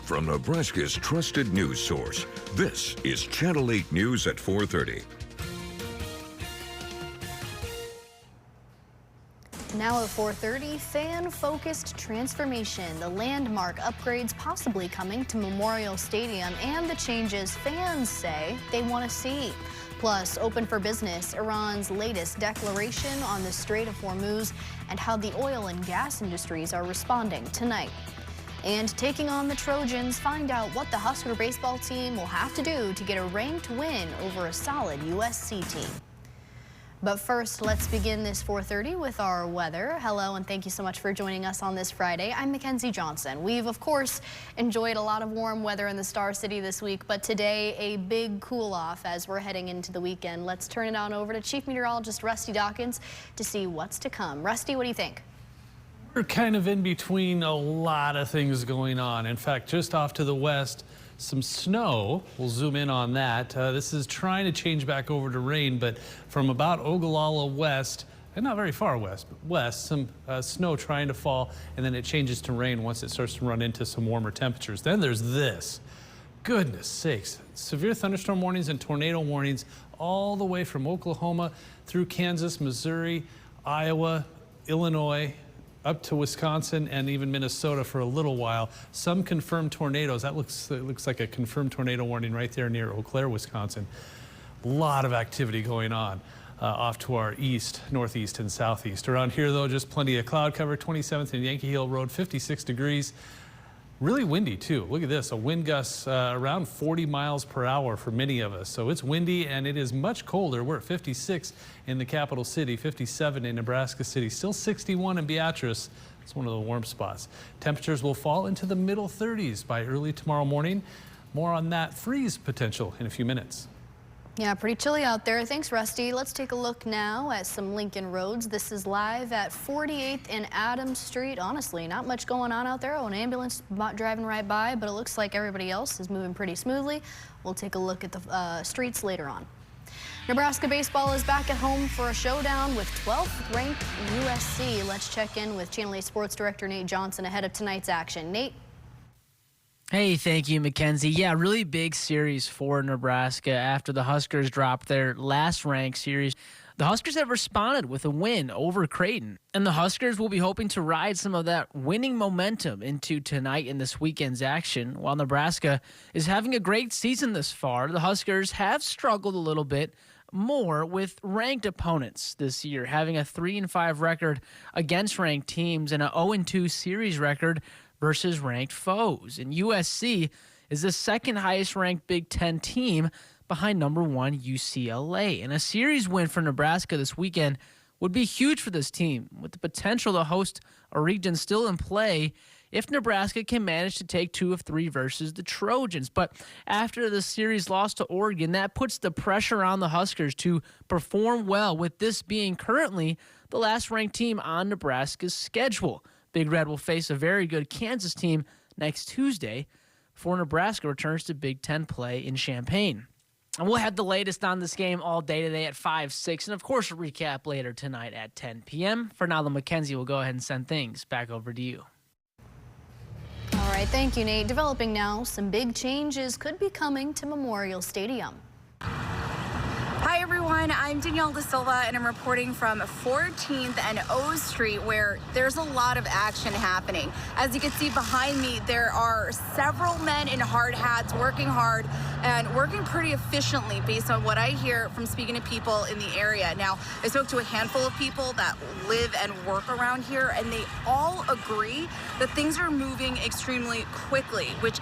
from Nebraska's trusted news source. This is Channel 8 News at 4:30. Now at 4:30, fan-focused transformation, the landmark upgrades possibly coming to Memorial Stadium, and the changes fans say they want to see. Plus, open for business, Iran's latest declaration on the Strait of Hormuz, and how the oil and gas industries are responding tonight. And taking on the Trojans, find out what the Husker baseball team will have to do to get a ranked win over a solid USC team. But first, let's begin this 4:30 with our weather. Hello, and thank you so much for joining us on this Friday. I'm Mackenzie Johnson. We've, of course, enjoyed a lot of warm weather in the Star City this week, but today a big cool-off as we're heading into the weekend. Let's turn it on over to Chief Meteorologist Rusty Dawkins to see what's to come. Rusty, what do you think? We're kind of in between a lot of things going on. In fact, just off to the west, some snow. We'll zoom in on that. This is trying to change back over to rain, but from about Ogallala west, and not very far west, but west, some snow trying to fall, and then it changes to rain once it starts to run into some warmer temperatures. Then there's this. Goodness sakes. Severe thunderstorm warnings and tornado warnings all the way from Oklahoma through Kansas, Missouri, Iowa, Illinois, up to Wisconsin and even Minnesota for a little while. Some confirmed tornadoes. That looks like a confirmed tornado warning right there near Eau Claire, Wisconsin. A lot of activity going on off to our east, northeast, and southeast. Around here, though, just plenty of cloud cover. 27th and Yankee Hill Road, 56 degrees. Really windy, too. Look at this, a wind gust around 40 miles per hour for many of us. So it's windy, and it is much colder. We're at 56 in the capital city, 57 in Nebraska City, still 61 in Beatrice. It's one of the warm spots. Temperatures will fall into the middle 30s by early tomorrow morning. More on that freeze potential in a few minutes. Yeah, pretty chilly out there. Thanks, Rusty. Let's take a look now at some Lincoln roads. This is live at 48th and Adams Street. Honestly, not much going on out there. An ambulance driving right by, but it looks like everybody else is moving pretty smoothly. We'll take a look at the streets later on. Nebraska baseball is back at home for a showdown with 12th ranked USC. Let's check in with Channel 8 Sports Director Nate Johnson ahead of tonight's action. Nate? Hey, thank you, Mackenzie. Yeah, really big series for Nebraska after the Huskers dropped their last ranked series. The Huskers have responded with a win over Creighton, and the Huskers will be hoping to ride some of that winning momentum into tonight in this weekend's action. While Nebraska is having a great season this far, the Huskers have struggled a little bit more with ranked opponents this year, having a 3-5 record against ranked teams and an 0-2 series record versus ranked foes. And USC is the second highest ranked Big Ten team behind number 1 UCLA. And a series win for Nebraska this weekend would be huge for this team, with the potential to host a region still in play if Nebraska can manage to take 2 of 3 versus the Trojans. But after the series loss to Oregon, that puts the pressure on the Huskers to perform well, with this being currently the last ranked team on Nebraska's schedule. Big Red will face a very good Kansas team next Tuesday before Nebraska returns to Big Ten play in Champaign. And we'll have the latest on this game all day today at 5, 6, and of course a recap later tonight at 10 p.m. For now, Mackenzie will go ahead and send things back over to you. All right, thank you, Nate. Developing now, some big changes could be coming to Memorial Stadium. Hi everyone, I'm Danielle De Silva and I'm reporting from 14th and O Street, where there's a lot of action happening. As you can see behind me, there are several men in hard hats working hard and working pretty efficiently based on what I hear from speaking to people in the area. Now, I spoke to a handful of people that live and work around here, and they all agree that things are moving extremely quickly, which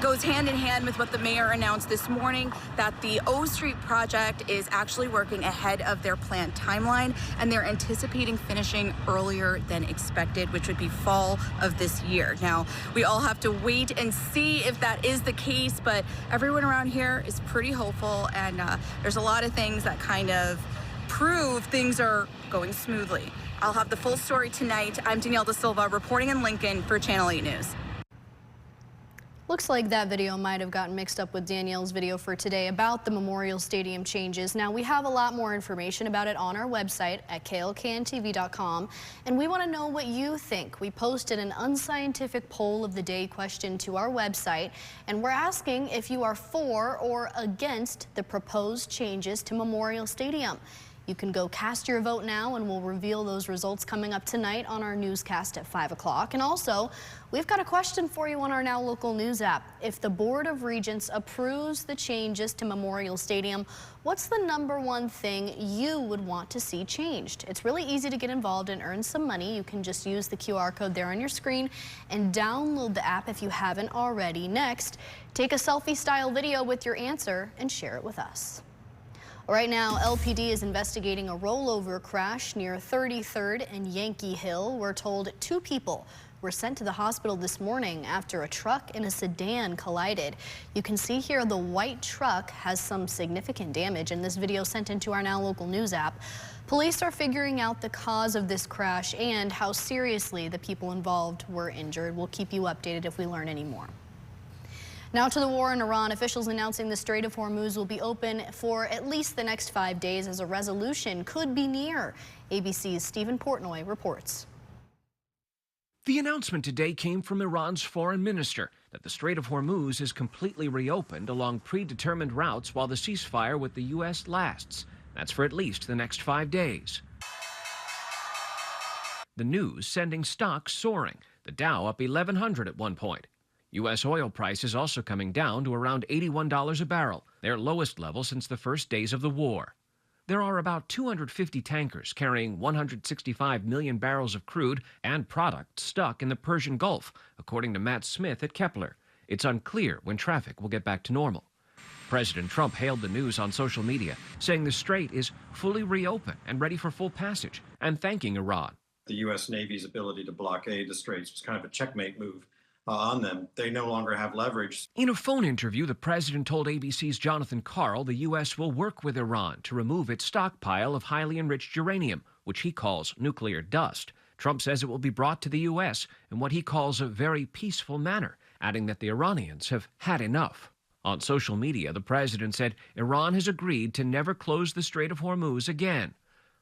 goes hand in hand with what the mayor announced this morning, that the O Street project is actually working ahead of their planned timeline, and they're anticipating finishing earlier than expected, which would be fall of this year. Now, we all have to wait and see if that is the case, but everyone around here is pretty hopeful, and there's a lot of things that kind of prove things are going smoothly. I'll have the full story tonight. I'm Danielle De Silva reporting in Lincoln for Channel 8 News. Looks like that video might have gotten mixed up with Danielle's video for today about the Memorial Stadium changes. Now, we have a lot more information about it on our website at klkntv.com, and we want to know what you think. We posted an unscientific poll of the day question to our website, and we're asking if you are for or against the proposed changes to Memorial Stadium. You can go cast your vote now, and we'll reveal those results coming up tonight on our newscast at 5 o'clock. And also, we've got a question for you on our Now Local News app. If the Board of Regents approves the changes to Memorial Stadium, what's the #1 thing you would want to see changed? It's really easy to get involved and earn some money. You can just use the QR code there on your screen and download the app if you haven't already. Next, take a selfie-style video with your answer and share it with us. Right now, LPD is investigating a rollover crash near 33rd and Yankee Hill. We're told 2 people were sent to the hospital this morning after a truck and a sedan collided. You can see here the white truck has some significant damage in this video sent into our Now Local News app. Police are figuring out the cause of this crash and how seriously the people involved were injured. We'll keep you updated if we learn any more. Now to the war in Iran. Officials announcing the Strait of Hormuz will be open for at least the next 5 days as a resolution could be near. ABC's Stephen Portnoy reports. The announcement today came from Iran's foreign minister that the Strait of Hormuz is completely reopened along predetermined routes while the ceasefire with the U.S. lasts. That's for at least the next 5 days. The news sending stocks soaring, the Dow up 1,100 at one point. U.S. oil prices also coming down to around $81 a barrel, their lowest level since the first days of the war. There are about 250 tankers carrying 165 million barrels of crude and product stuck in the Persian Gulf, according to Matt Smith at Kepler. It's unclear when traffic will get back to normal. President Trump hailed the news on social media, saying the strait is fully reopened and ready for full passage, and thanking Iran. The U.S. Navy's ability to blockade the straits was kind of a checkmate move on them. They no longer have leverage. In a phone interview, the president told ABC's Jonathan Karl the U.S. will work with Iran to remove its stockpile of highly enriched uranium, which he calls nuclear dust. Trump says it will be brought to the U.S. in what he calls a very peaceful manner, adding that the Iranians have had enough. On social media, the president said Iran has agreed to never close the Strait of Hormuz again.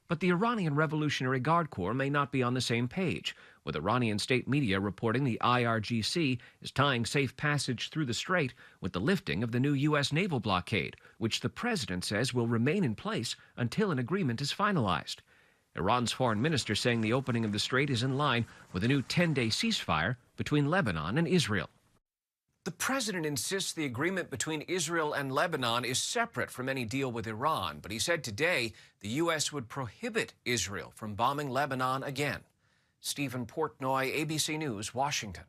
But the Iranian Revolutionary Guard Corps may not be on the same page, with Iranian state media reporting the IRGC is tying safe passage through the strait with the lifting of the new U.S. naval blockade, which the president says will remain in place until an agreement is finalized. Iran's foreign minister saying the opening of the strait is in line with a new 10-day ceasefire between Lebanon and Israel. The president insists the agreement between Israel and Lebanon is separate from any deal with Iran, but he said today the U.S. would prohibit Israel from bombing Lebanon again. Stephen Portnoy, ABC News, Washington.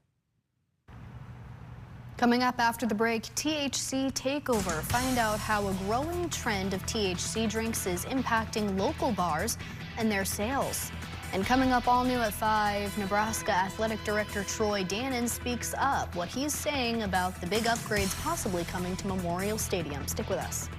Coming up after the break, THC takeover. Find out how a growing trend of THC drinks is impacting local bars and their sales. And coming up all new at 5, Nebraska Athletic Director Troy Dannon speaks up what he's saying about the big upgrades possibly coming to Memorial Stadium. Stick with us.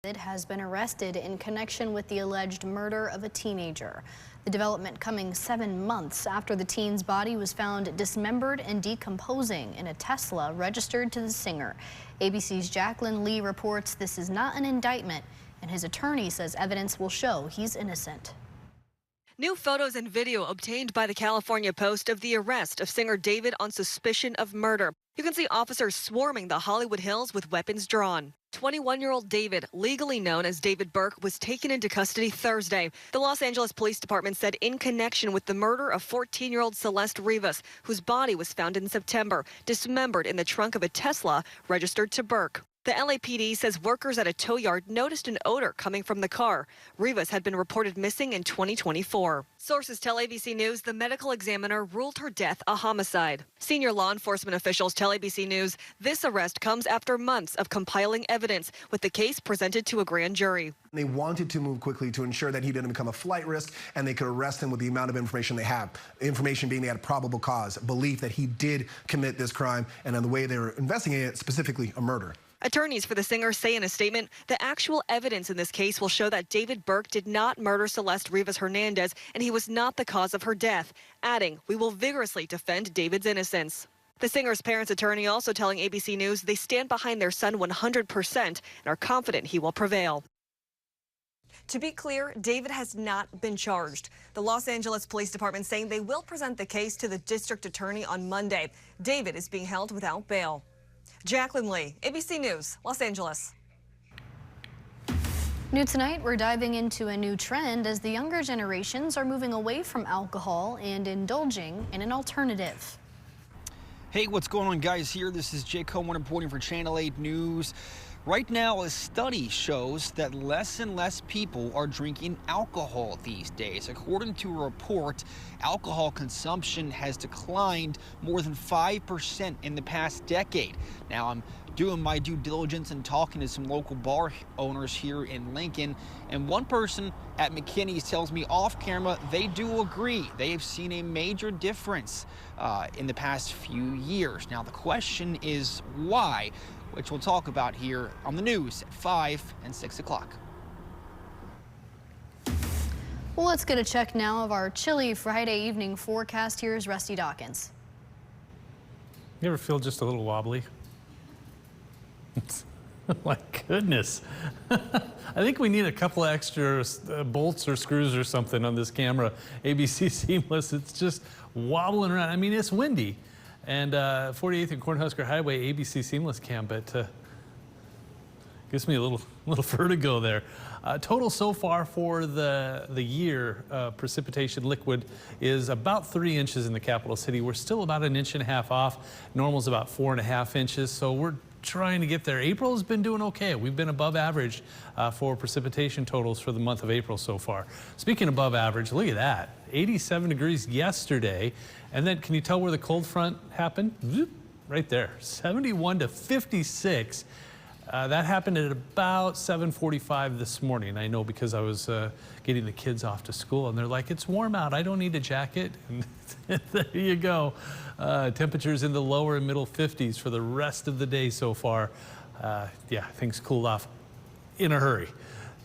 Has been arrested in connection with the alleged murder of a teenager. The development coming 7 months after the teen's body was found dismembered and decomposing in a Tesla registered to the singer. ABC's Jacqueline Lee reports this is not an indictment, and his attorney says evidence will show he's innocent. New photos and video obtained by the California Post of the arrest of singer David on suspicion of murder. You can see officers swarming the Hollywood Hills with weapons drawn. 21-year-old David, legally known as David Burke, was taken into custody Thursday. The Los Angeles Police Department said in connection with the murder of 14-year-old Celeste Rivas, whose body was found in September, dismembered in the trunk of a Tesla registered to Burke. The LAPD says workers at a tow yard noticed an odor coming from the car. Rivas had been reported missing in 2024. Sources tell ABC News the medical examiner ruled her death a homicide. Senior law enforcement officials tell ABC News this arrest comes after months of compiling evidence, with the case presented to a grand jury. They wanted to move quickly to ensure that he didn't become a flight risk and they could arrest him with the amount of information they have. Information being they had a probable cause, belief that he did commit this crime, and in the way they were investigating it, specifically a murder. Attorneys for the singer say in a statement, the actual evidence in this case will show that David Burke did not murder Celeste Rivas Hernandez, and he was not the cause of her death, adding, we will vigorously defend David's innocence. The singer's parents' attorney also telling ABC News they stand behind their son 100% and are confident he will prevail. To be clear, David has not been charged. The Los Angeles Police Department saying they will present the case to the district attorney on Monday. David is being held without bail. Jacqueline Lee, ABC News, Los Angeles. New tonight, we're diving into a new trend as the younger generations are moving away from alcohol and indulging in an alternative. Hey, what's going on, guys? This is Jay Cohen reporting for Channel 8 News. Right now, a study shows that less and less people are drinking alcohol these days. According to a report, alcohol consumption has declined more than 5% in the past decade. Now, I'm doing my due diligence and talking to some local bar owners here in Lincoln, and one person at McKinney's tells me off camera they do agree. They have seen a major difference in the past few years. Now, the question is why, which we'll talk about here on the news at 5 and 6 o'clock. Well, let's get a check now of our chilly Friday evening forecast. Here's Rusty Dawkins. You ever feel just a little wobbly? My goodness. I think we need a couple of extra bolts or screws or something on this camera. ABC Seamless, it's just wobbling around. I mean, it's windy. And 48th and Cornhusker Highway ABC Seamless cam, but gives me a little vertigo there. Total so far for the year, precipitation liquid is about 3 inches in the capital city. We're still about 1.5 inches off. Normal's about 4.5 inches, so we're trying to get there. April has been doing okay. We've been above average for precipitation totals for the month of April so far. Speaking above average, look at that. 87 degrees yesterday. And then can you tell where the cold front happened? Zoop, right there, 71 to 56. That happened at about 7:45 this morning. I know because I was getting the kids off to school and they're like, it's warm out, I don't need a jacket. And there you go. Temperatures in the lower and middle 50s for the rest of the day so far. Yeah, things cooled off in a hurry.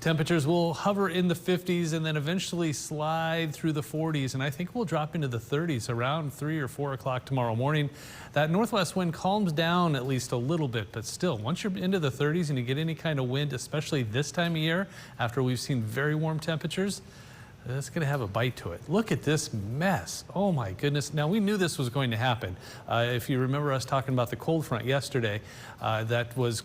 Temperatures will hover in the 50s and then eventually slide through the 40s, and I think we'll drop into the 30s around 3 or 4 o'clock tomorrow morning. That northwest wind calms down at least a little bit, but still, once you're into the 30s and you get any kind of wind, especially this time of year, after we've seen very warm temperatures, it's going to have a bite to it. Look at this mess. Oh my goodness. Now, we knew this was going to happen. If you remember us talking about the cold front yesterday, that was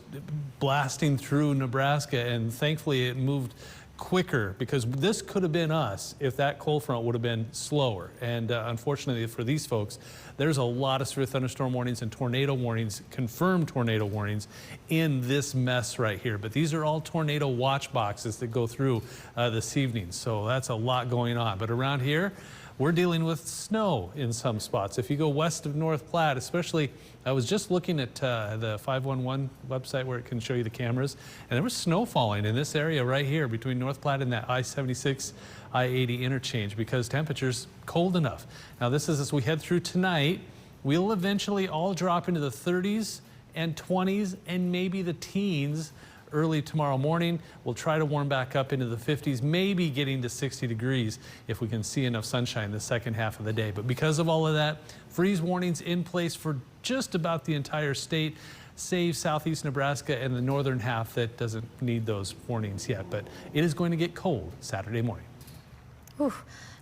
blasting through Nebraska, and thankfully it moved quicker, because this could have been us if that cold front would have been slower. And unfortunately for these folks, there's a lot of severe thunderstorm warnings and tornado warnings, confirmed tornado warnings in this mess right here. But these are all tornado watch boxes that go through this evening. So that's a lot going on. But around here, we're dealing with snow in some spots. If you go west of North Platte, especially, I was just looking at the 511 website where it can show you the cameras, and there was snow falling in this area right here between North Platte and that I-76, I-80 interchange, because temperatures cold enough. Now this is as we head through tonight, we'll eventually all drop into the 30s and 20s and maybe the teens early tomorrow morning. We'll try to warm back up into the 50s, maybe getting to 60 degrees if we can see enough sunshine the second half of the day. But because of all of that, freeze warnings in place for just about the entire state, save southeast Nebraska and the northern half that doesn't need those warnings yet. But it is going to get cold Saturday morning. Whew.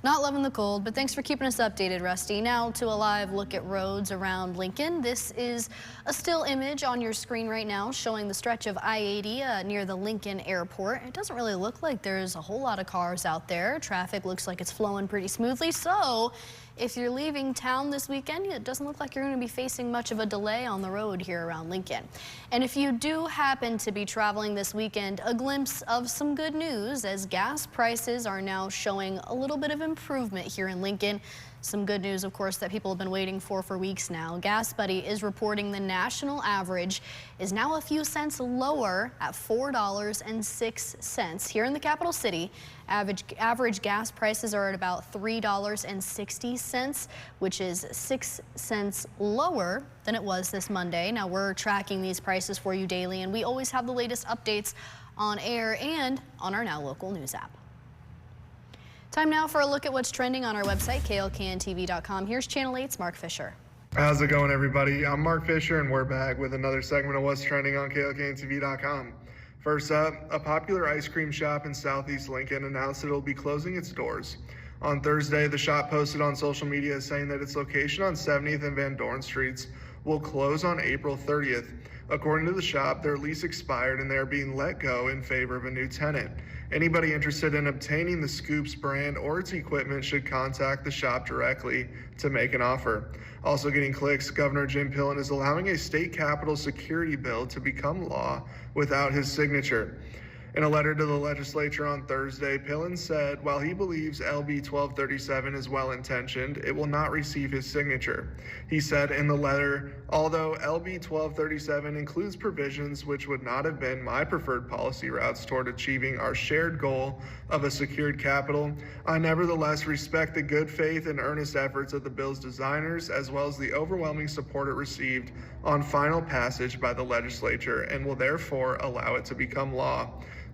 Not loving the cold, but thanks for keeping us updated, Rusty. Now to a live look at roads around Lincoln. This is a still image on your screen right now showing the stretch of I-80 near the Lincoln Airport. It doesn't really look like there's a whole lot of cars out there. Traffic looks like it's flowing pretty smoothly. So if you're leaving town this weekend, it doesn't look like you're going to be facing much of a delay on the road here around Lincoln. And if you do happen to be traveling this weekend, a glimpse of some good news as gas prices are now showing a little bit of improvement here in Lincoln. Some good news, of course, that people have been waiting for weeks now. Gas Buddy is reporting the national average is now a few cents lower at $4.06. Here in the capital city, average gas prices are at about $3.60, which is 6 cents lower than it was this Monday. Now, we're tracking these prices for you daily, and we always have the latest updates on air and on our Now Local News app. Time now for a look at what's trending on our website, klkntv.com. Here's Channel 8's Mark Fisher. How's it going, everybody? I'm Mark Fisher, and we're back with another segment of what's trending on klkntv.com. First up, a popular ice cream shop in southeast Lincoln announced that it'll be closing its doors. On Thursday, the shop posted on social media saying that its location on 70th and Van Dorn Streets will close on April 30th. According to the shop, their lease expired and they are being let go in favor of a new tenant. Anybody interested in obtaining the Scoops brand or its equipment should contact the shop directly to make an offer. Also getting clicks, Governor Jim Pillen is allowing a state capitol security bill to become law without his signature. In a letter to the legislature on Thursday, Pillen said while he believes LB 1237 is well-intentioned, it will not receive his signature. He said in the letter, although LB 1237 includes provisions which would not have been my preferred policy routes toward achieving our shared goal of a secured capital, I nevertheless respect the good faith and earnest efforts of the bill's designers as well as the overwhelming support it received on final passage by the legislature and will therefore allow it to become law.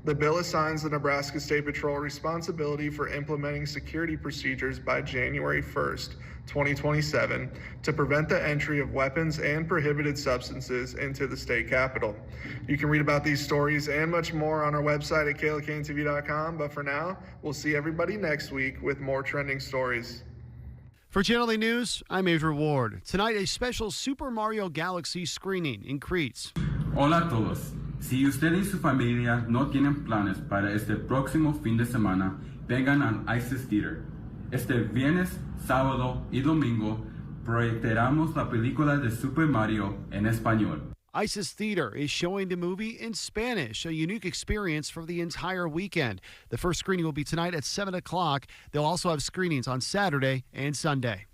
The bill assigns the Nebraska State Patrol responsibility for implementing security procedures by January 1st, 2027 to prevent the entry of weapons and prohibited substances into the state capitol. You can read about these stories and much more on our website at klkntv.com, but for now, we'll see everybody next week with more trending stories. For Channel 8 News, I'm Adrian Ward. Tonight, a special Super Mario Galaxy screening in Creeds. Hola a todos. Si usted y su familia no tienen planes para este próximo fin de semana, vengan al Eyewitness Theater. Este viernes, sábado y domingo proyectaremos la película de Super Mario en español. Eyewitness Theater is showing the movie in Spanish, a unique experience for the entire weekend. The first screening will be tonight at 7 o'clock. They'll also have screenings on Saturday and Sunday.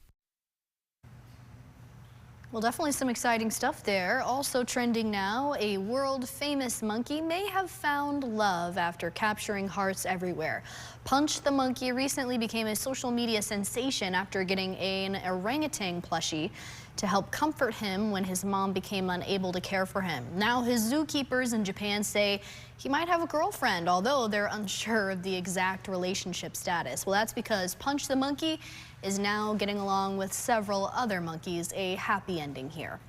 Well, definitely some exciting stuff there. Also trending now, a world-famous monkey may have found love after capturing hearts everywhere. Punch the monkey recently became a social media sensation after getting an orangutan plushie to help comfort him when his mom became unable to care for him. Now his zookeepers in Japan say he might have a girlfriend, although they're unsure of the exact relationship status. Well, that's because Punch the monkey is now getting along with several other monkeys, a happy ending here.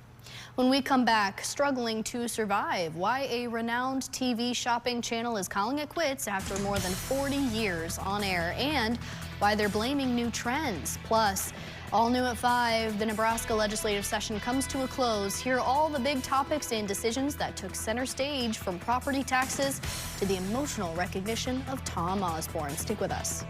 When we come back, struggling to survive, why a renowned TV shopping channel is calling it quits after more than 40 years on air, and why they're blaming new trends. Plus, all new at 5, the Nebraska legislative session comes to a close. Hear all the big topics and decisions that took center stage, from property taxes to the emotional recognition of Tom Osborne. Stick with us.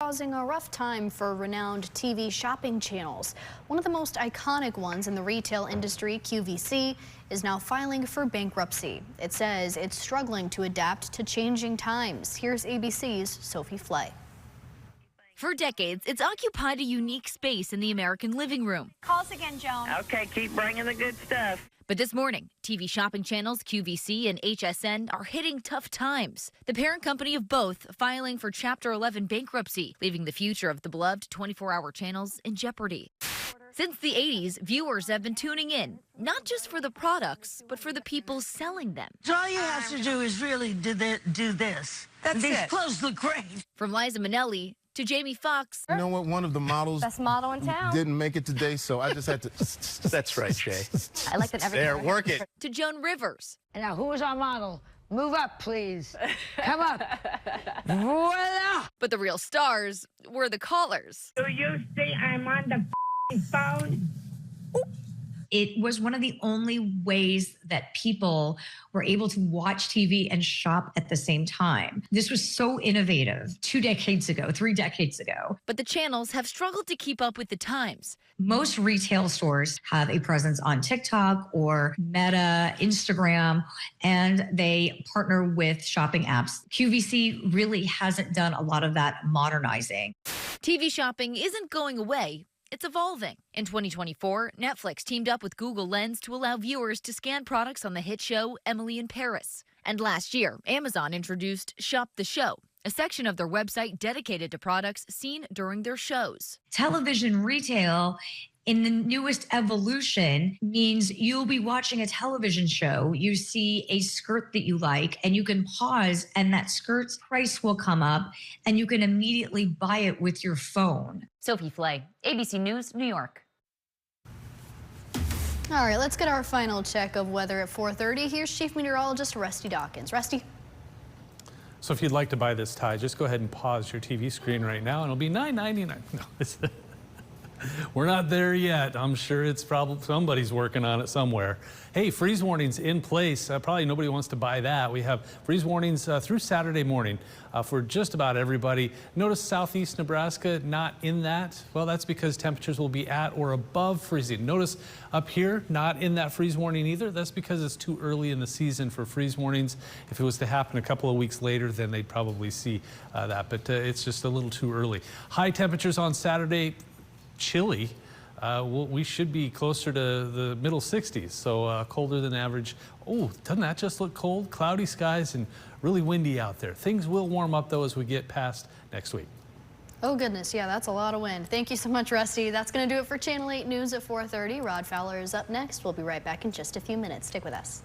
Causing a rough time for renowned TV shopping channels. One of the most iconic ones in the retail industry, QVC, is now filing for bankruptcy. It says it's struggling to adapt to changing times. Here's ABC's Sophie Flay. For decades, it's occupied a unique space in the American living room. Call us again, Joan. Okay, keep bringing the good stuff. But this morning, TV shopping channels QVC and HSN are hitting tough times. The parent company of both filing for Chapter 11 bankruptcy, leaving the future of the beloved 24-hour channels in jeopardy. Since the 80s, viewers have been tuning in, not just for the products, but for the people selling them. So all you have to do is really do this. These clothes look great. From Liza Minnelli to Jamie Foxx. You know what? One of the models Best model in town. didn't make it today, so I just had to. That's right, Jay. I like that everything. There, work it. To Joan Rivers. Now, who is our model? Move up, please. Come up. Voila! But the real stars were the callers. Do you see I'm on the phone? It was one of the only ways that people were able to watch TV and shop at the same time. This was so innovative 2 decades ago, 3 decades ago. But the channels have struggled to keep up with the times. Most retail stores have a presence on TikTok or Meta, Instagram, and they partner with shopping apps. QVC really hasn't done a lot of that modernizing. TV shopping isn't going away. It's evolving. In 2024, Netflix teamed up with Google Lens to allow viewers to scan products on the hit show Emily in Paris. And last year, Amazon introduced Shop the Show, a section of their website dedicated to products seen during their shows. Television retail in the newest evolution means you'll be watching a television show. You see a skirt that you like and you can pause and that skirt's price will come up and you can immediately buy it with your phone. Sophie Flay, ABC News, New York. All right, let's get our final check of weather at 4:30. Here's Chief Meteorologist Rusty Dawkins. Rusty. So if you'd like to buy this tie, just go ahead and pause your TV screen right now, and it'll be $9.99. No, we're not there yet. I'm sure it's probably somebody's working on it somewhere. Hey, freeze warnings in place. Probably nobody wants to buy that. We have freeze warnings through Saturday morning for just about everybody. Notice southeast Nebraska not in that. Well, that's because temperatures will be at or above freezing. Notice up here, not in that freeze warning either. That's because it's too early in the season for freeze warnings. If it was to happen a couple of weeks later, then they'd probably see that. But it's just a little too early. High temperatures on Saturday. Chilly. We should be closer to the middle 60s, so colder than average. Oh, doesn't that just look cold? Cloudy skies and really windy out there. Things will warm up, though, as we get past next week. Oh, goodness. Yeah, that's a lot of wind. Thank you so much, Rusty. That's going to do it for Channel 8 News at 4:30. Rod Fowler is up next. We'll be right back in just a few minutes. Stick with us.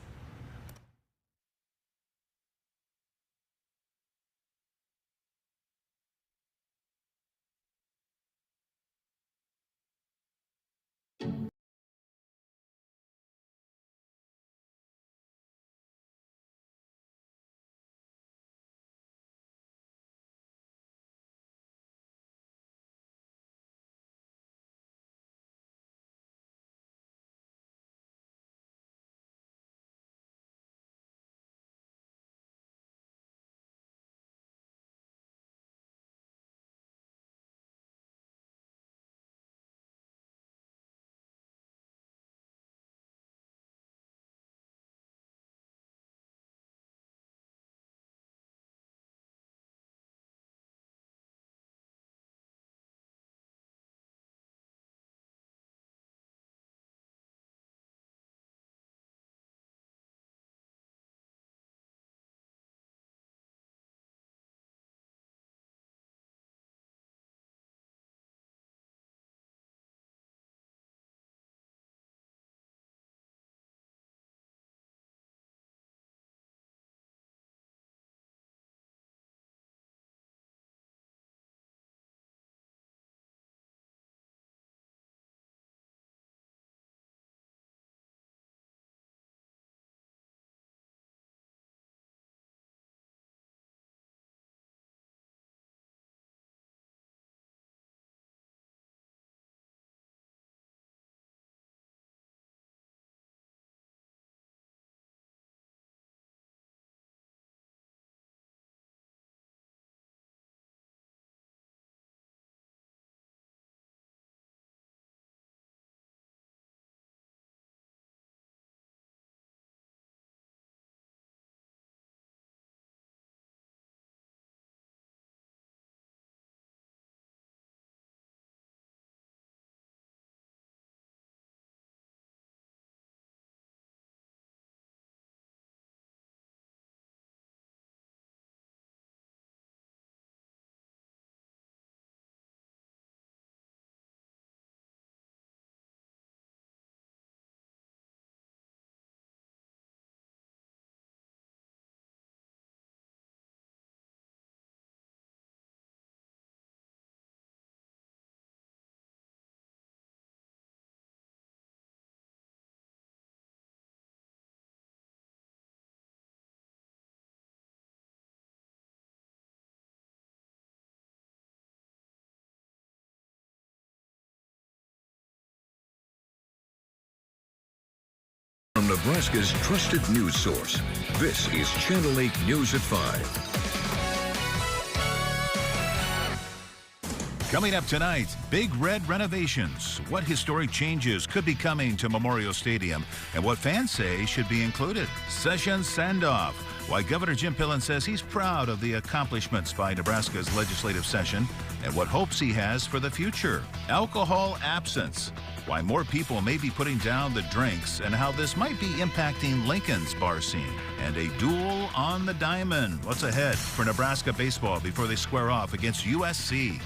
Nebraska's trusted news source. This is Channel 8 News at 5. Coming up tonight, Big Red renovations. What historic changes could be coming to Memorial Stadium and what fans say should be included. Session standoff. Why Governor Jim Pillen says he's proud of the accomplishments by Nebraska's legislative session and what hopes he has for the future. Alcohol absence. Why more people may be putting down the drinks and how this might be impacting Lincoln's bar scene. And a duel on the diamond. What's ahead for Nebraska baseball before they square off against USC?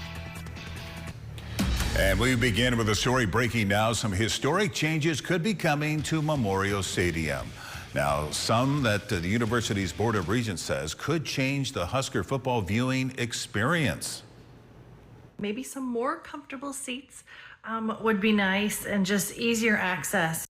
And we begin with a story breaking now. Some historic changes could be coming to Memorial Stadium. Now, some that the university's Board of Regents says could change the Husker football viewing experience. Maybe some more comfortable seats would be nice and just easier access.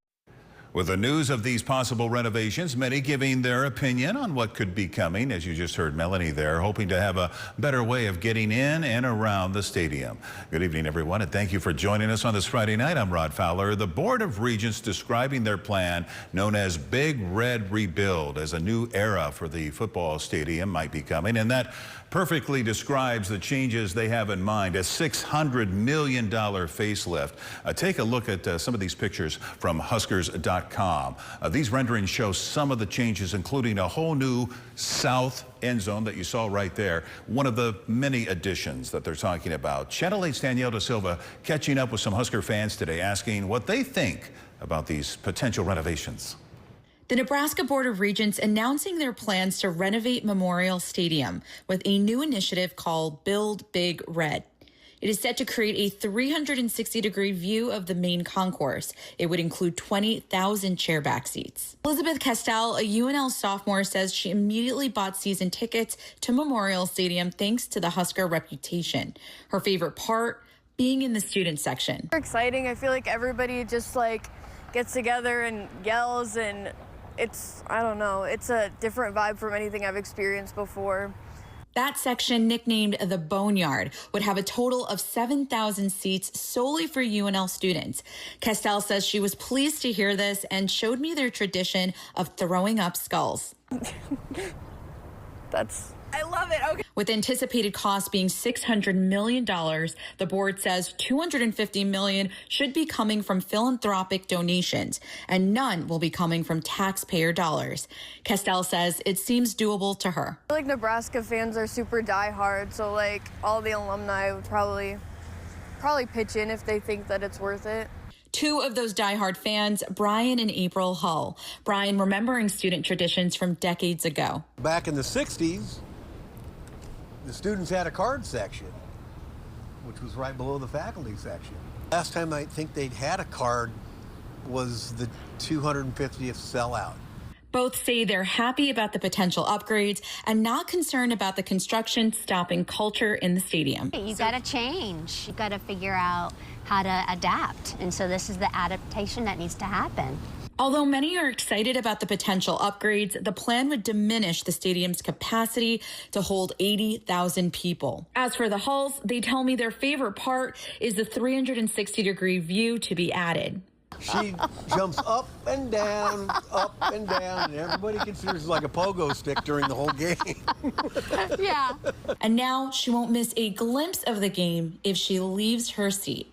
With the news of these possible renovations, many giving their opinion on what could be coming. As you just heard Melanie there, hoping to have a better way of getting in and around the stadium. Good evening, everyone, and thank you for joining us on this Friday night. I'm Rod Fowler. The Board of Regents describing their plan known as Big Red Rebuild as a new era for the football stadium might be coming, and that perfectly describes the changes they have in mind. A $600 million facelift. Take a look at some of these pictures from Huskers.com. These renderings show some of the changes, including a whole new south end zone that you saw right there. One of the many additions that they're talking about. Channel 8's Danielle Da Silva catching up with some Husker fans today, asking what they think about these potential renovations. The Nebraska Board of Regents announcing their plans to renovate Memorial Stadium with a new initiative called Build Big Red. It is set to create a 360-degree view of the main concourse. It would include 20,000 chairback seats. Elizabeth Castell, a UNL sophomore, says she immediately bought season tickets to Memorial Stadium thanks to the Husker reputation. Her favorite part, being in the student section. Exciting. I feel like everybody just gets together and yells, and I don't know, it's a different vibe from anything I've experienced before. That section, nicknamed the Boneyard, would have a total of 7,000 seats solely for UNL students. Castell says she was pleased to hear this and showed me their tradition of throwing up skulls. I love it. Okay. With anticipated costs being $600 million, the board says $250 million should be coming from philanthropic donations, and none will be coming from taxpayer dollars. Castell says it seems doable to her. I feel like Nebraska fans are super diehard, so all the alumni would probably pitch in if they think that it's worth it. Two of those diehard fans, Brian and April Hull. Brian remembering student traditions from decades ago. Back in the 60s, the students had a card section, which was right below the faculty section. Last time I think they'd had a card was the 250th sellout. Both say they're happy about the potential upgrades and not concerned about the construction stopping culture in the stadium. You got to change. You got to figure out how to adapt. And so this is the adaptation that needs to happen. Although many are excited about the potential upgrades, the plan would diminish the stadium's capacity to hold 80,000 people. As for the Hulls, they tell me their favorite part is the 360-degree view to be added. She jumps up and down, and everybody considers it like a pogo stick during the whole game. Yeah. And now she won't miss a glimpse of the game if she leaves her seat.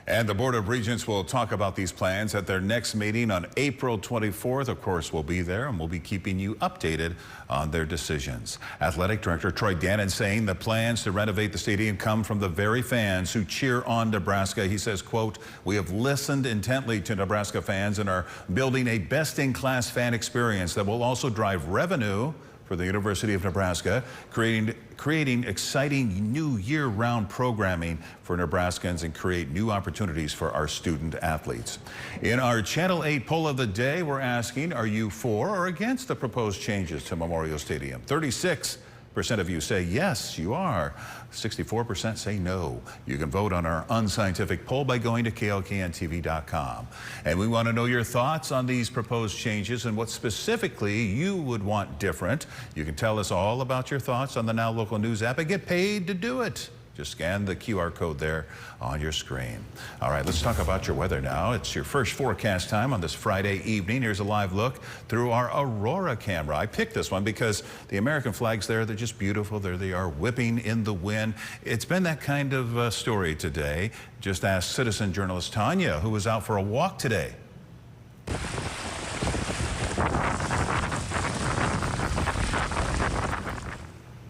And the Board of Regents will talk about these plans at their next meeting on April 24th. Of course, we'll be there and we'll be keeping you updated on their decisions. Athletic Director Troy Gannon saying the plans to renovate the stadium come from the very fans who cheer on Nebraska. He says, quote, "We have listened intently to Nebraska fans and are building a best-in-class fan experience that will also drive revenue for the University of Nebraska, creating exciting new year-round programming for Nebraskans and create new opportunities for our student athletes." In our Channel 8 poll of the day, we're asking, are you for or against the proposed changes to Memorial Stadium? 36% of you say yes, you are. 64% say no. You can vote on our unscientific poll by going to klkntv.com. And we want to know your thoughts on these proposed changes and what specifically you would want different. You can tell us all about your thoughts on the Now Local News app and get paid to do it. Just scan the QR code there on your screen. All right, let's talk about your weather now. It's your first forecast time on this Friday evening. Here's a live look through our Aurora camera. I picked this one because the American flags there, they're just beautiful. There they are, whipping in the wind. It's been that kind of story today. Just ask citizen journalist Tanya, who was out for a walk today.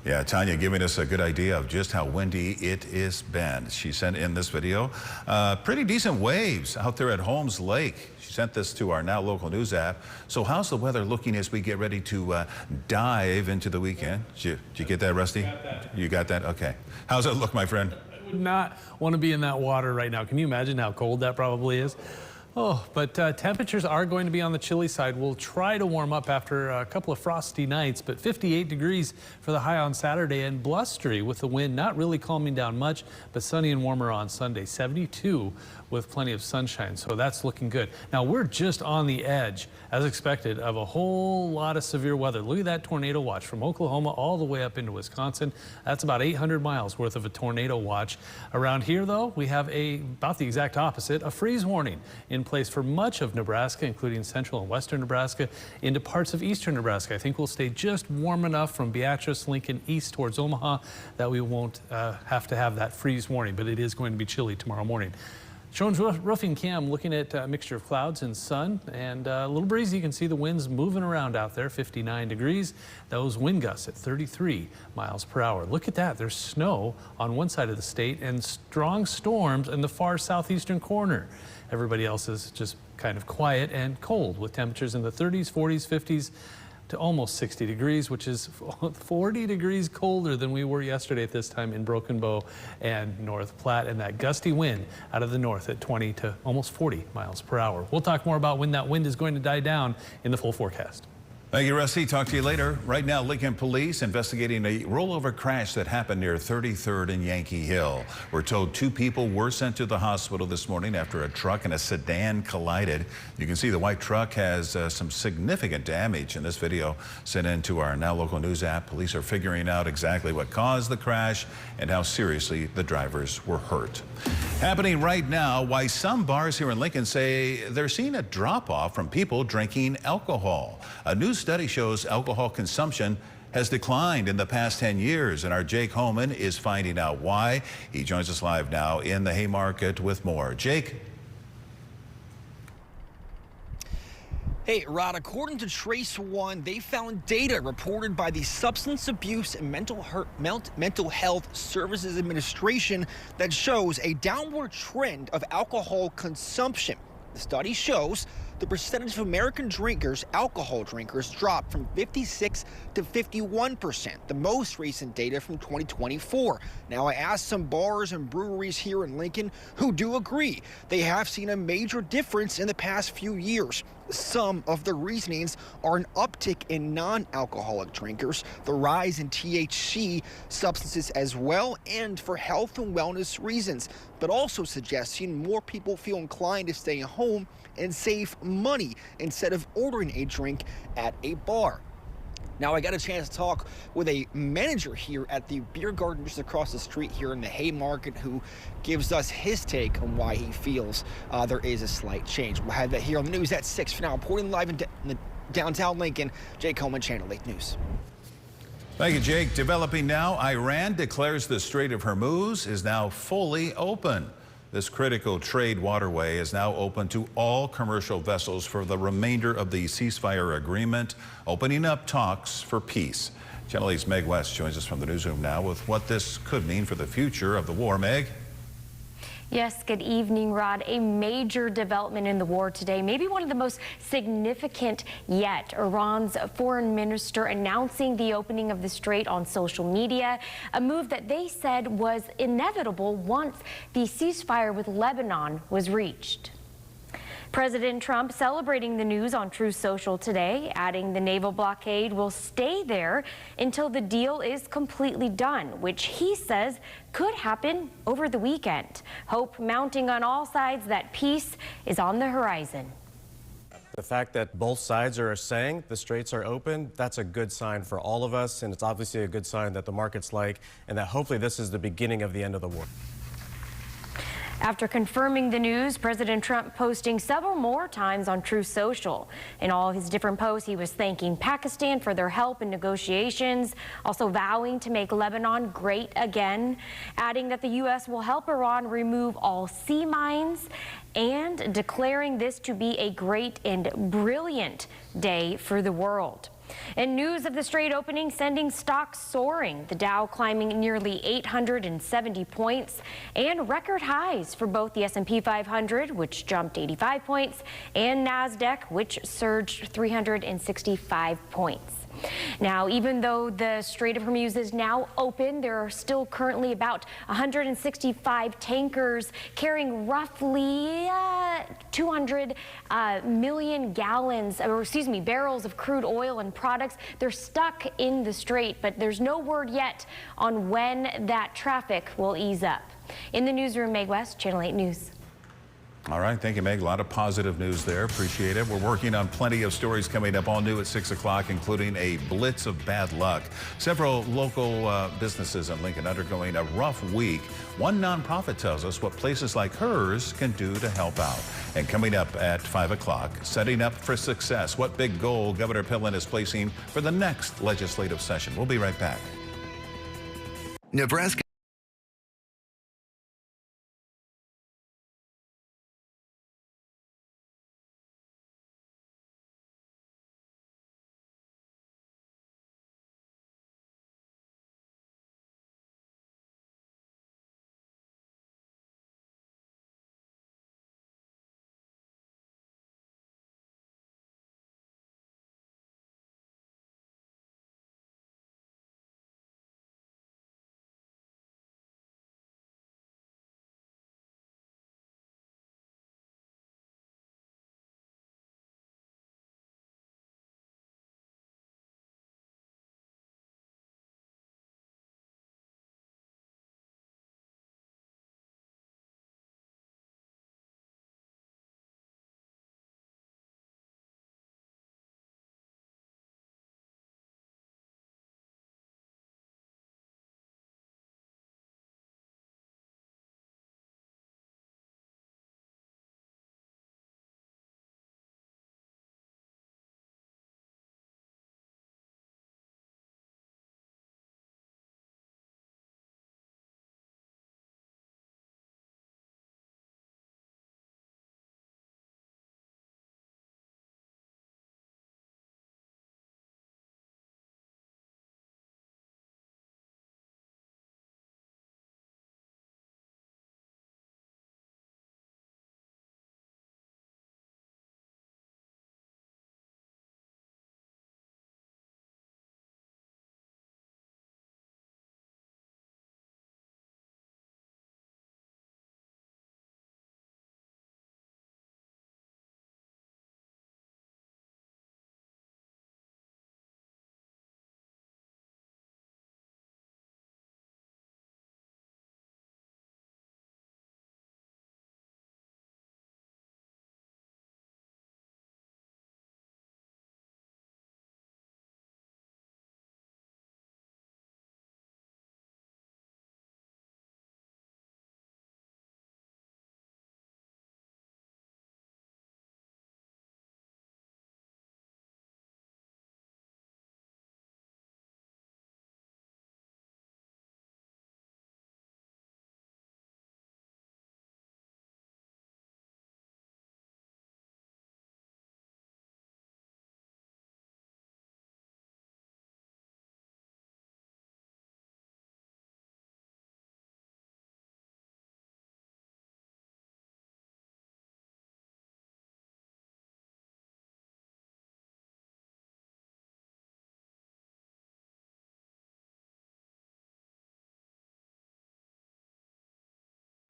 Yeah, Tanya giving us a good idea of just how windy it has been. She sent in this video. Pretty decent waves out there at Holmes Lake. She sent this to our Now Local News app. So how's the weather looking as we get ready to dive into the weekend? Did you get that, Rusty? Got that. You got that? Okay. How's it look, my friend? I would not want to be in that water right now. Can you imagine how cold that probably is? Oh, but temperatures are going to be on the chilly side. We'll try to warm up after a couple of frosty nights, but 58 degrees for the high on Saturday, and blustery with the wind not really calming down much, but sunny and warmer on Sunday. 72 with plenty of sunshine, so that's looking good. Now we're just on the edge, as expected, of a whole lot of severe weather. Look at that tornado watch from Oklahoma all the way up into Wisconsin. That's about 800 miles worth of a tornado watch. Around here, though, we have about the exact opposite, a freeze warning in place for much of Nebraska, including central and western Nebraska, into parts of eastern Nebraska. I think we'll stay just warm enough from Beatrice, Lincoln, east towards Omaha that we won't have to have that freeze warning, but it is going to be chilly tomorrow morning. Shown's roofing cam looking at a mixture of clouds and sun and a little breezy. You can see the winds moving around out there, 59 degrees. Those wind gusts at 33 miles per hour. Look at that. There's snow on one side of the state and strong storms in the far southeastern corner. Everybody else is just kind of quiet and cold with temperatures in the 30s, 40s, 50s to almost 60 degrees, which is 40 degrees colder than we were yesterday at this time in Broken Bow and North Platte, and that gusty wind out of the north at 20 to almost 40 miles per hour. We'll talk more about when that wind is going to die down in the full forecast. Thank you, Rusty. Talk to you later. Right now, Lincoln Police investigating a rollover crash that happened near 33rd and Yankee Hill. We're told 2 people were sent to the hospital this morning after a truck and a sedan collided. You can see the white truck has some significant damage in this video sent in to our Now Local News app. Police are figuring out exactly what caused the crash and how seriously the drivers were hurt. Happening right now, why some bars here in Lincoln say they're seeing a drop-off from people drinking alcohol. A new study shows alcohol consumption has declined in the past 10 years, and our Jake Holman is finding out why. He joins us live now in the Haymarket with more. Jake. Hey, Rod, according to Trace One, they found data reported by the Substance Abuse and Mental Health Services Administration that shows a downward trend of alcohol consumption. The study shows the percentage of American drinkers, alcohol drinkers, dropped from 56 to 51%, the most recent data from 2024. Now, I asked some bars and breweries here in Lincoln who do agree they have seen a major difference in the past few years. Some of the reasonings are an uptick in non-alcoholic drinkers, the rise in THC substances as well, and for health and wellness reasons, but also suggesting more people feel inclined to stay home and save money instead of ordering a drink at a bar. Now, I got a chance to talk with a manager here at the beer garden just across the street here in the Haymarket who gives us his take on why he feels there is a slight change. We'll have that here on the news at 6. For now, reporting live in downtown Lincoln, Jake Coleman, Channel 8 News. Thank you, Jake. Developing now, Iran declares the Strait of Hormuz is now fully open. This critical trade waterway is now open to all commercial vessels for the remainder of the ceasefire agreement, opening up talks for peace. Channel 8's Meg West joins us from the newsroom now with what this could mean for the future of the war. Meg? Yes, good evening, Rod. A major development in the war today, maybe one of the most significant yet. Iran's foreign minister announcing the opening of the strait on social media, a move that they said was inevitable once the ceasefire with Lebanon was reached. President Trump celebrating the news on Truth Social today, adding the naval blockade will stay there until the deal is completely done, which he says could happen over the weekend. Hope mounting on all sides that peace is on the horizon. The fact that both sides are saying the straits are open, that's a good sign for all of us, and it's obviously a good sign that the market's like, and that hopefully this is the beginning of the end of the war. After confirming the news, President Trump posting several more times on Truth Social. In all of his different posts, he was thanking Pakistan for their help in negotiations, also vowing to make Lebanon great again, adding that the U.S. will help Iran remove all sea mines, and declaring this to be a great and brilliant day for the world. And news of the Strait opening sending stocks soaring, the Dow climbing nearly 870 points and record highs for both the S&P 500, which jumped 85 points, and NASDAQ, which surged 365 points. Now, even though the Strait of Hormuz is now open, there are still currently about 165 tankers carrying roughly 200 million barrels of crude oil and products. They're stuck in the Strait, but there's no word yet on when that traffic will ease up. In the newsroom, Meg West, Channel 8 News. All right, thank you, Meg. A lot of positive news there. Appreciate it. We're working on plenty of stories coming up all new at 6 o'clock, including a blitz of bad luck. Several local businesses in Lincoln undergoing a rough week. One nonprofit tells us what places like hers can do to help out. And coming up at 5 o'clock, setting up for success. What big goal Governor Pillen is placing for the next legislative session. We'll be right back. Nebraska.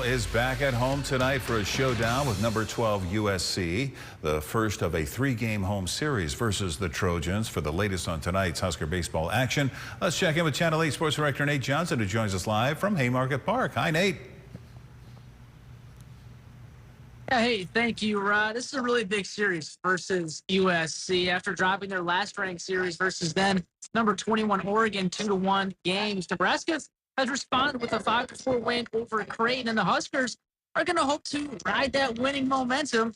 Is back at home tonight for a showdown with number 12 USC, the first of a 3-game home series versus the Trojans. For the latest on tonight's Husker baseball action, let's check in with Channel 8 Sports Director Nate Johnson, who joins us live from Haymarket Park. Hi, Nate. Yeah, hey, thank you, Rod. This is a really big series versus USC. After dropping their last ranked series versus them, number 21 Oregon 2-1 games. Nebraska has responded with a 5-4 win over Creighton, and the Huskers are going to hope to ride that winning momentum.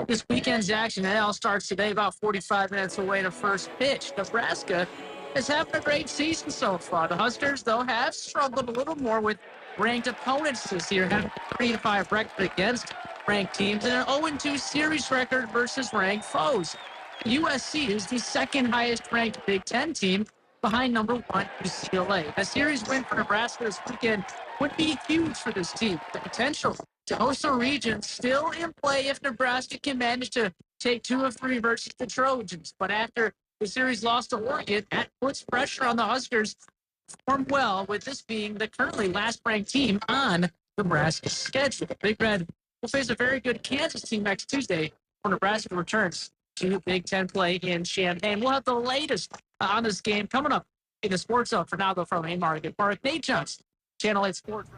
This weekend's action, it all starts today, about 45 minutes away to first pitch. Nebraska is having a great season so far. The Huskers, though, have struggled a little more with ranked opponents this year, having a 3-5 record against ranked teams and an 0-2 series record versus ranked foes. USC is the second highest ranked Big Ten team behind number 1 UCLA. A series win for Nebraska this weekend would be huge for this team. The potential to host a region still in play if Nebraska can manage to take 2 of 3 versus the Trojans. But after the series lost to Oregon, that puts pressure on the Huskers to perform well, with this being the currently last ranked team on Nebraska's schedule. Big Red will face a very good Kansas team next Tuesday when Nebraska returns to Big Ten play in Champaign. We'll have the latest on this game coming up in the Sports Zone. For now, though, from Haymarket Park, Nate Johnson, Channel 8 Sports.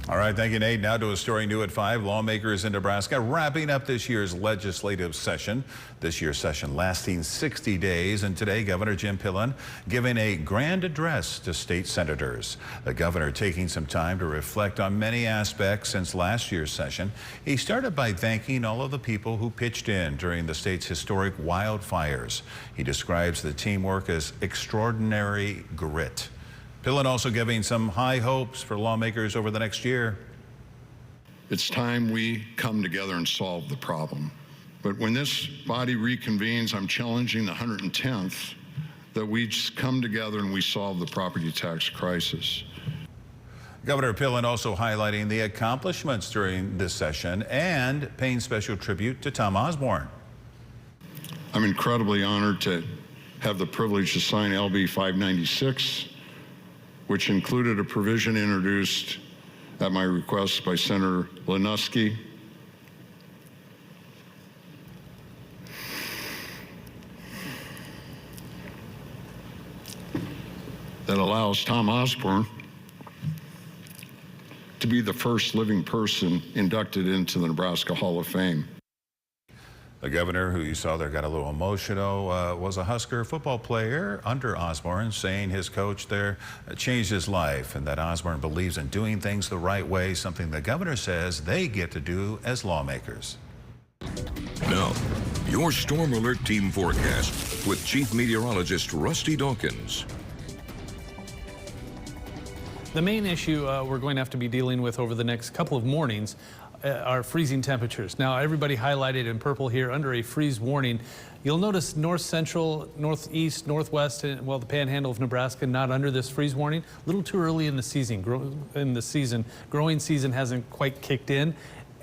All right, thank you, Nate. Now to a story new at 5. Lawmakers in Nebraska wrapping up this year's legislative session. This year's session lasting 60 days. And today, Governor Jim Pillen giving a grand address to state senators. The governor taking some time to reflect on many aspects since last year's session. He started by thanking all of the people who pitched in during the state's historic wildfires. He describes the teamwork as extraordinary grit. Pillen also giving some high hopes for lawmakers over the next year. It's time we come together and solve the problem. But when this body reconvenes, I'm challenging the 110th that we just come together and we solve the property tax crisis. Governor Pillen also highlighting the accomplishments during this session and paying special tribute to Tom Osborne. I'm incredibly honored to have the privilege to sign LB 596, which included a provision introduced at my request by Senator Linusky. That allows Tom Osborne to be the first living person inducted into the Nebraska Hall of Fame. The governor, who you saw there got a little emotional, was a Husker football player under Osborne, saying his coach there changed his life and that Osborne believes in doing things the right way, something the governor says they get to do as lawmakers. Now, your Storm Alert Team forecast with Chief Meteorologist Rusty Dawkins. The main issue we're going to have to be dealing with over the next couple of mornings are freezing temperatures. Now, everybody highlighted in purple here under a freeze warning. You'll notice north central, northeast, northwest, and well, the panhandle of Nebraska not under this freeze warning. A little too early in the season. Growing season hasn't quite kicked in.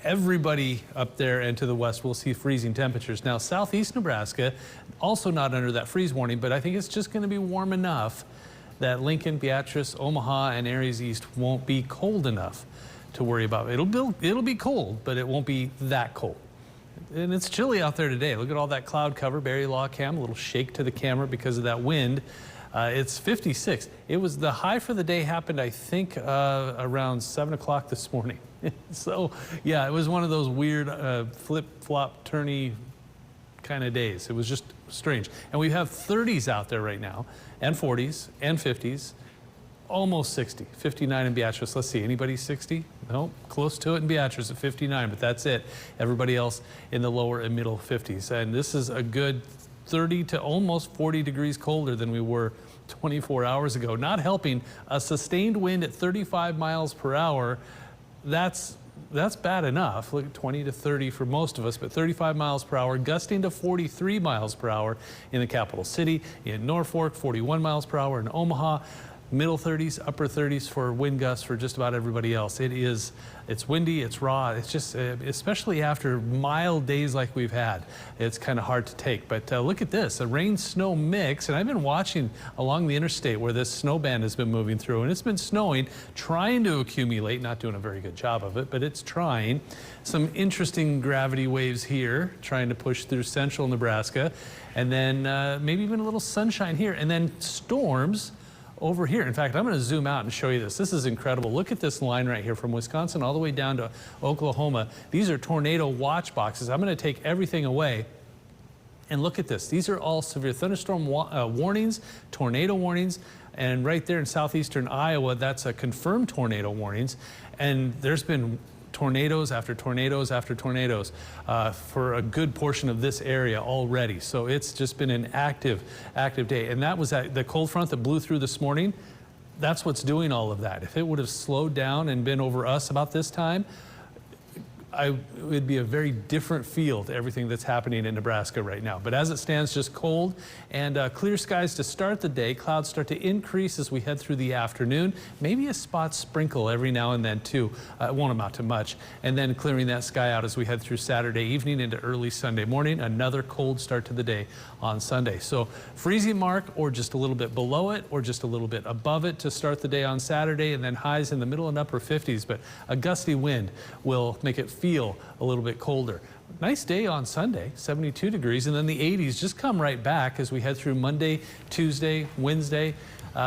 Everybody up there and to the west will see freezing temperatures. Now, southeast Nebraska also not under that freeze warning, but I think it's just going to be warm enough that Lincoln, Beatrice, Omaha, and Aries East won't be cold enough to worry about. It'll be cold, but it won't be that cold. And it's chilly out there today. Look at all that cloud cover. Barry Law Cam, a little shake to the camera because of that wind. It's 56. It was the high for the day happened, I think, around 7 o'clock this morning. So, yeah, it was one of those weird flip-flop, turny kind of days. It was just strange. And we have 30s out there right now, and 40s, and 50s. Almost 60, 59 in Beatrice. Let's see, anybody 60? No, close to it in Beatrice at 59, but that's it. Everybody else in the lower and middle 50s. And this is a good 30 to almost 40 degrees colder than we were 24 hours ago. Not helping, a sustained wind at 35 miles per hour. That's bad enough. Look at 20 to 30 for most of us, but 35 miles per hour, gusting to 43 miles per hour in the capital city. In Norfolk, 41 miles per hour in Omaha. Middle 30s, upper 30s for wind gusts for just about everybody else. It's windy, it's raw. It's just, especially after mild days like we've had, it's kind of hard to take. But look at this, a rain-snow mix. And I've been watching along the interstate where this snow band has been moving through, and it's been snowing, trying to accumulate, not doing a very good job of it, but it's trying. Some interesting gravity waves here, trying to push through central Nebraska. And then maybe even a little sunshine here. And then storms over here. In fact, I'm going to zoom out and show you this. This is incredible. Look at this line right here from Wisconsin all the way down to Oklahoma. These are tornado watch boxes. I'm going to take everything away. And look at this. These are all severe thunderstorm warnings, tornado warnings. And right there in southeastern Iowa, that's a confirmed tornado warnings. And there's been tornadoes after tornadoes after tornadoes for a good portion of this area already. So it's just been an active day. And that was the cold front that blew through this morning. That's what's doing all of that. If it would have slowed down and been over us about this time, it would be a very different feel to everything that's happening in Nebraska right now. But as it stands, just cold and clear skies to start the day. Clouds start to increase as we head through the afternoon. Maybe a spot sprinkle every now and then too. It won't amount to much. And then clearing that sky out as we head through Saturday evening into early Sunday morning. Another cold start to the day on Sunday. So freezing mark or just a little bit below it or just a little bit above it to start the day on Saturday, and then highs in the middle and upper 50s. But a gusty wind will make it feel a little bit colder. Nice day on Sunday, 72 degrees, and then the 80s just come right back as we head through Monday, Tuesday, Wednesday,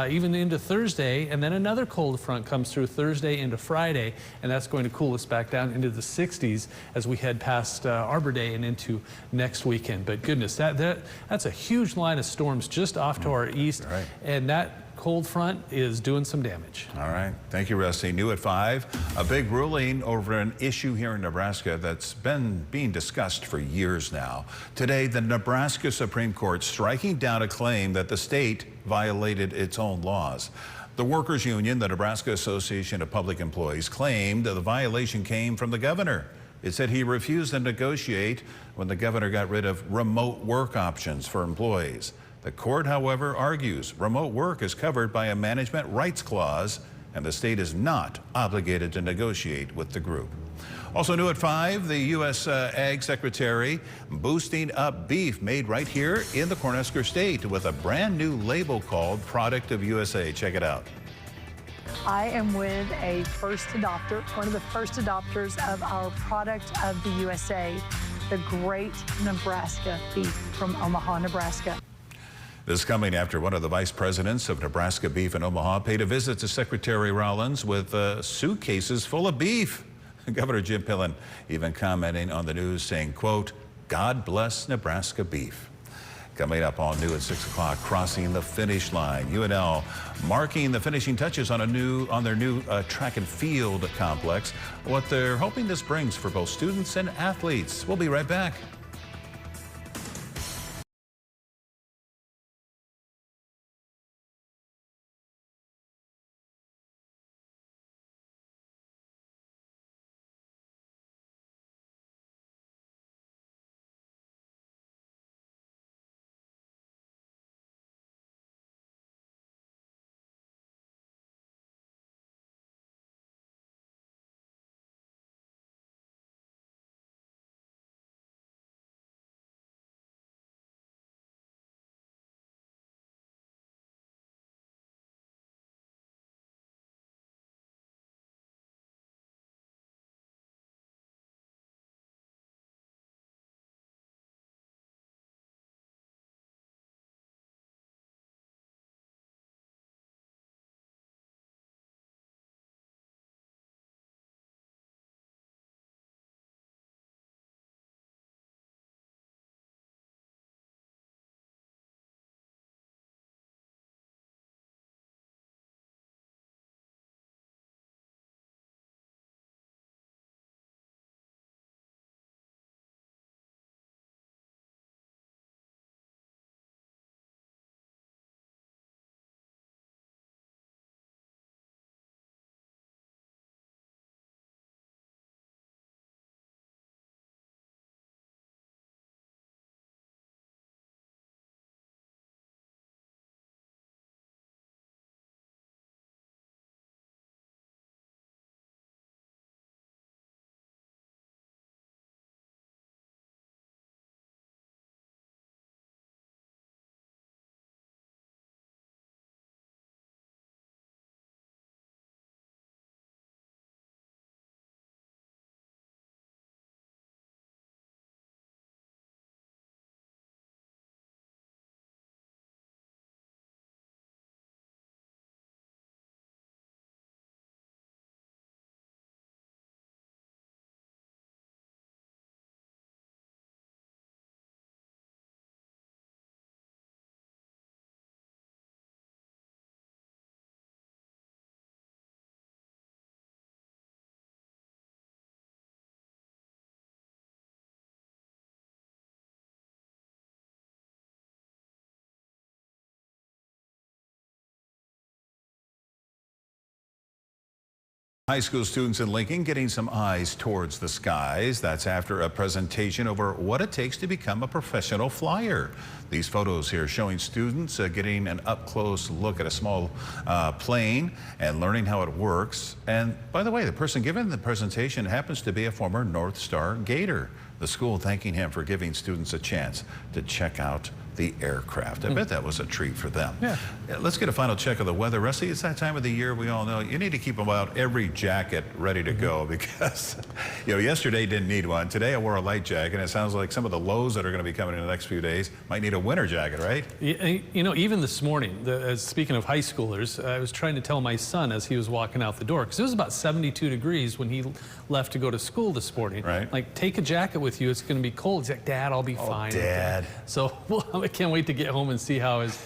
even into Thursday, and then another cold front comes through Thursday into Friday, and that's going to cool us back down into the 60s as we head past Arbor Day and into next weekend. But goodness, that's a huge line of storms just off to our east, right. And that cold front is doing some damage. All right. Thank you, Rusty. New at 5, a big ruling over an issue here in Nebraska that's been being discussed for years now. Today, the Nebraska Supreme Court striking down a claim that the state violated its own laws. The workers' union, the Nebraska Association of Public Employees, claimed that the violation came from the governor. It said he refused to negotiate when the governor got rid of remote work options for employees. The court, however, argues remote work is covered by a management rights clause, and the state is not obligated to negotiate with the group. Also new at 5, the U.S. Ag Secretary boosting up beef made right here in the Cornhusker State with a brand new label called Product of USA. Check it out. I am with a first adopter, one of the first adopters of our Product of the USA, the great Nebraska beef from Omaha, Nebraska. This coming after one of the vice presidents of Nebraska Beef in Omaha paid a visit to Secretary Rollins with suitcases full of beef. Governor Jim Pillen even commenting on the news saying, quote, God bless Nebraska beef. Coming up all new at 6 o'clock, crossing the finish line. UNL marking the finishing touches on their new track and field complex. What they're hoping this brings for both students and athletes. We'll be right back. High school students in Lincoln getting some eyes towards the skies. That's after a presentation over what it takes to become a professional flyer. These photos here showing students getting an up-close look at a small plane and learning how it works. And by the way, the person giving the presentation happens to be a former North Star Gator. The school thanking him for giving students a chance to check out the aircraft. I bet that was a treat for them. Yeah. Let's get a final check of the weather. Rusty, it's that time of the year we all know. You need to keep about every jacket ready to go because, yesterday didn't need one. Today I wore a light jacket, and it sounds like some of the lows that are going to be coming in the next few days might need a winter jacket, right? Even this morning, speaking of high schoolers, I was trying to tell my son as he was walking out the door, because it was about 72 degrees when he left to go to school this morning. Right. Like, take a jacket with you. It's going to be cold. He's like, Dad, I'll be fine. Dad. So, I can't wait to get home and see how his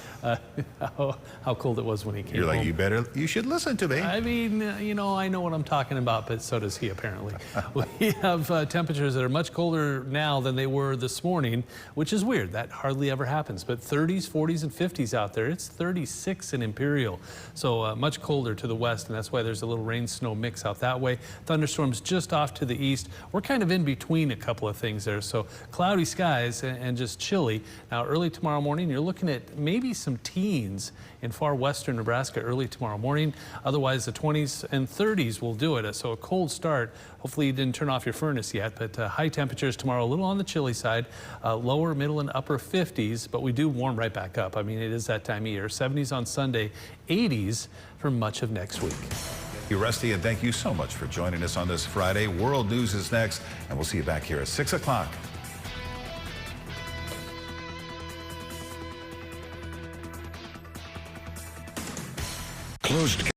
how cold it was when he came You're like, home. you should listen to me. I mean, I know what I'm talking about, but so does he apparently. We have temperatures that are much colder now than they were this morning, which is weird. That hardly ever happens. But 30s, 40s, and 50s out there. It's 36 in Imperial, so much colder to the west, and that's why there's a little rain-snow mix out that way. Thunderstorms just off to the east. We're kind of in between a couple of things there, so cloudy skies and just chilly. Now, early tomorrow morning, you're looking at maybe some teens in far western Nebraska early tomorrow morning. Otherwise, the 20s and 30s will do it. So a cold start. Hopefully you didn't turn off your furnace yet, but high temperatures tomorrow, a little on the chilly side, lower, middle, and upper 50s, but we do warm right back up. I mean, it is that time of year. 70s on Sunday, 80s for much of next week. Thank you, Rusty, and thank you so much for joining us on this Friday. World News is next, and we'll see you back here at 6 o'clock. Closed